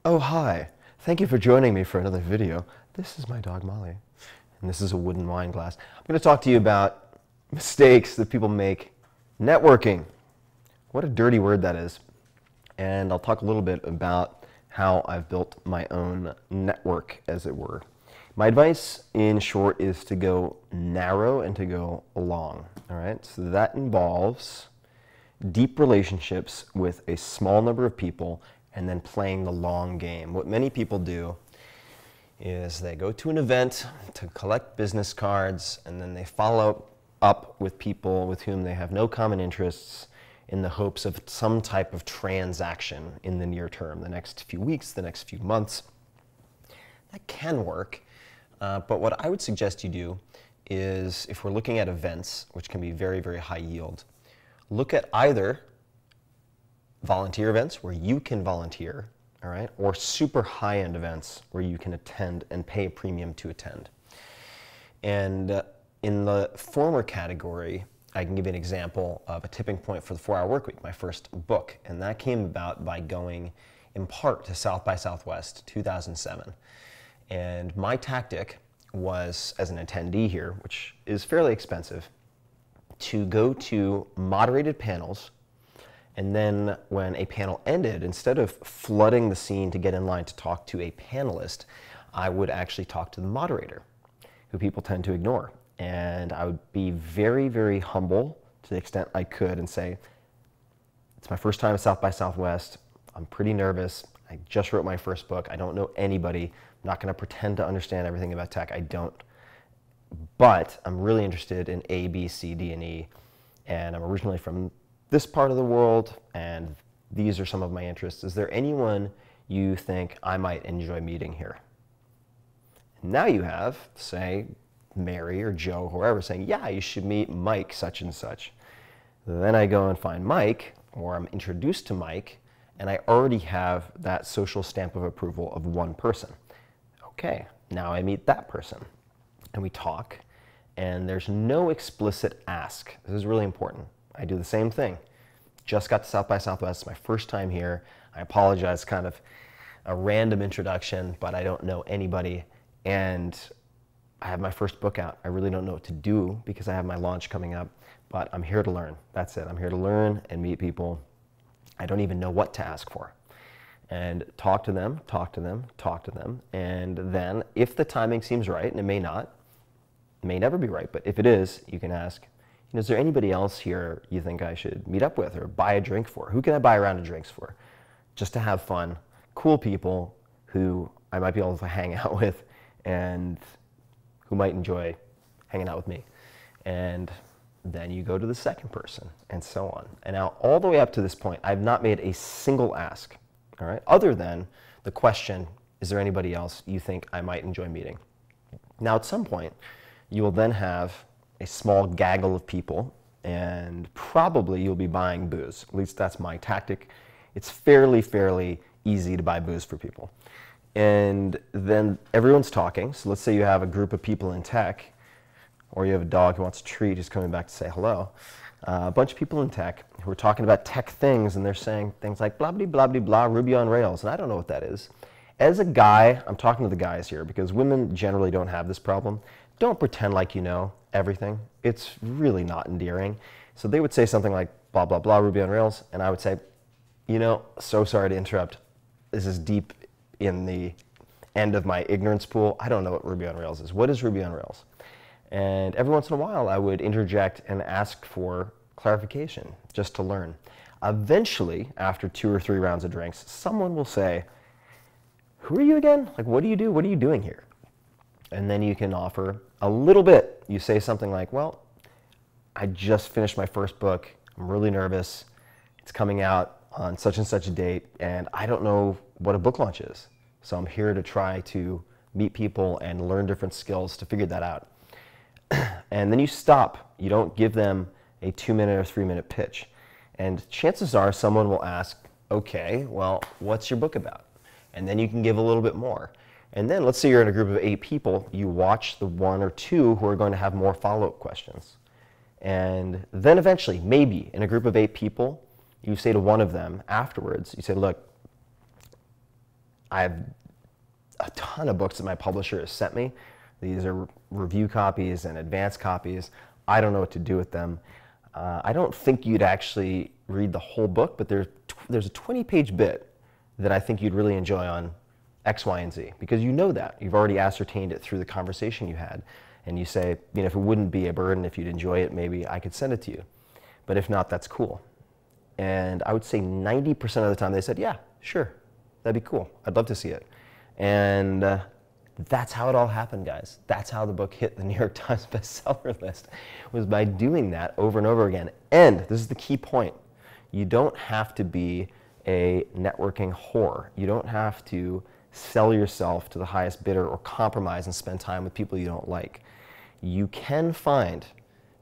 Oh, hi. Thank you for joining me for another video. This is my dog Molly, and this is a wooden wine glass. I'm going to talk to you about mistakes that people make networking. What a dirty word that is. And I'll talk a little bit about how I've built my own network, as it were. My advice, in short, is to go narrow and to go long. All right? So that involves deep relationships with a small number of people and then playing the long game. What many people do is they go to an event to collect business cards, and then they follow up with people with whom they have no common interests in the hopes of some type of transaction in the near term, the next few weeks, the next few months. That can work, but what I would suggest you do is, if we're looking at events, which can be very, very high yield, look at either volunteer events where you can volunteer, all right, or super high-end events where you can attend and pay a premium to attend. And in the former category, I can give you an example of a tipping point for the 4-Hour Workweek, my first book, and that came about by going in part to South by Southwest 2007. And my tactic was, as an attendee here, which is fairly expensive, to go to moderated panels, and then when a panel ended, instead of flooding the scene to get in line to talk to a panelist, I would actually talk to the moderator, who people tend to ignore. And I would be very, very humble to the extent I could and say, it's my first time at South by Southwest. I'm pretty nervous. I just wrote my first book. I don't know anybody. I'm not going to pretend to understand everything about tech. I don't. But I'm really interested in A, B, C, D, and E. And I'm originally from this part of the world, and these are some of my interests. Is there anyone you think I might enjoy meeting here? Now you have, say, Mary or Joe, whoever, saying, yeah, you should meet Mike such and such. Then I go and find Mike, or I'm introduced to Mike, and I already have that social stamp of approval of one person. Okay, now I meet that person, and we talk, and there's no explicit ask. This is really important. I do the same thing. Just got to South by Southwest, it's my first time here. I apologize, kind of a random introduction, but I don't know anybody, and I have my first book out. I really don't know what to do because I have my launch coming up, but I'm here to learn. That's it. I'm here to learn and meet people. I don't even know what to ask for. And talk to them, talk to them, talk to them, and then if the timing seems right, and it may not, it may never be right, but if it is, you can ask, is there anybody else here you think I should meet up with or buy a drink for? Who can I buy a round of drinks for? Just to have fun. Cool people who I might be able to hang out with and who might enjoy hanging out with me. And then you go to the second person and so on. And now all the way up to this point, I've not made a single ask, all right, other than the question, is there anybody else you think I might enjoy meeting? Now at some point, you will then have a small gaggle of people, and probably you'll be buying booze. At least that's my tactic. It's fairly easy to buy booze for people. And then everyone's talking. So let's say you have a group of people in tech, or you have a dog who wants a treat who's coming back to say hello. A bunch of people in tech who are talking about tech things, and they're saying things like blah, blah, blah, blah, blah, Ruby on Rails, and I don't know what that is. As a guy, I'm talking to the guys here because women generally don't have this problem. Don't pretend like you know everything. It's really not endearing. So they would say something like blah, blah, blah, Ruby on Rails, and I would say, you know, so sorry to interrupt. This is deep in the end of my ignorance pool. I don't know what Ruby on Rails is. What is Ruby on Rails? And every once in a while, I would interject and ask for clarification just to learn. Eventually, after 2 or 3 rounds of drinks, someone will say, who are you again? Like, what do you do? What are you doing here? And then you can offer a little bit. You say something like, well, I just finished my first book. I'm really nervous. It's coming out on such and such a date, and I don't know what a book launch is. So I'm here to try to meet people and learn different skills to figure that out. And then you stop. You don't give them a 2-minute or 3-minute pitch. And chances are someone will ask, okay, well, what's your book about? And then you can give a little bit more. And then let's say you're in a group of 8 people, you watch the 1 or 2 who are going to have more follow-up questions. And then eventually, maybe in a group of 8 people, you say to one of them afterwards, you say, look, I have a ton of books that my publisher has sent me. These are review copies and advanced copies. I don't know what to do with them. I don't think you'd actually read the whole book, but there's a 20-page bit that I think you'd really enjoy on X, Y, and Z, because you know that. You've already ascertained it through the conversation you had. And you say, you know, if it wouldn't be a burden, if you'd enjoy it, maybe I could send it to you. But if not, that's cool. And I would say 90% of the time they said, yeah, sure, that'd be cool. I'd love to see it. And that's how it all happened, guys. That's how the book hit the New York Times bestseller list, was by doing that over and over again. And this is the key point. You don't have to be a networking whore. You don't have to sell yourself to the highest bidder or compromise and spend time with people you don't like. You can find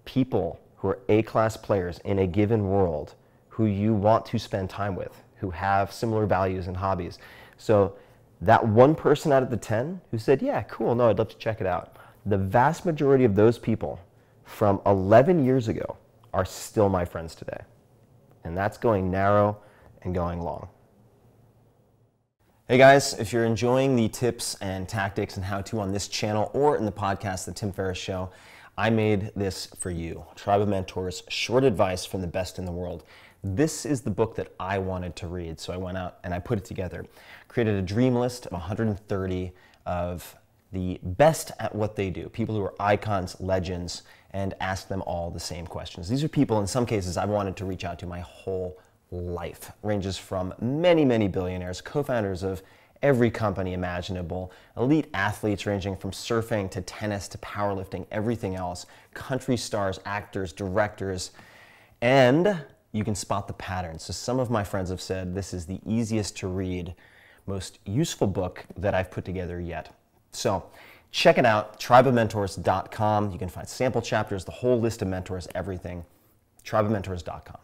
people who are A-class players in a given world who you want to spend time with, who have similar values and hobbies. So that one person out of the 10 who said, yeah, cool, no, I'd love to check it out, the vast majority of those people from 11 years ago are still my friends today. And that's going narrow and going long. Hey guys, if you're enjoying the tips and tactics and how-to on this channel or in the podcast, The Tim Ferriss Show, I made this for you. Tribe of Mentors, short advice from the best in the world. This is the book that I wanted to read, so I went out and I put it together. Created a dream list of 130 of the best at what they do, people who are icons, legends, and asked them all the same questions. These are people, in some cases, I've wanted to reach out to my whole life. Ranges from many, many billionaires, co-founders of every company imaginable, elite athletes ranging from surfing to tennis to powerlifting, everything else, country stars, actors, directors, and you can spot the patterns. So some of my friends have said this is the easiest to read, most useful book that I've put together yet. So check it out, tribeofmentors.com. You can find sample chapters, the whole list of mentors, everything, tribeofmentors.com.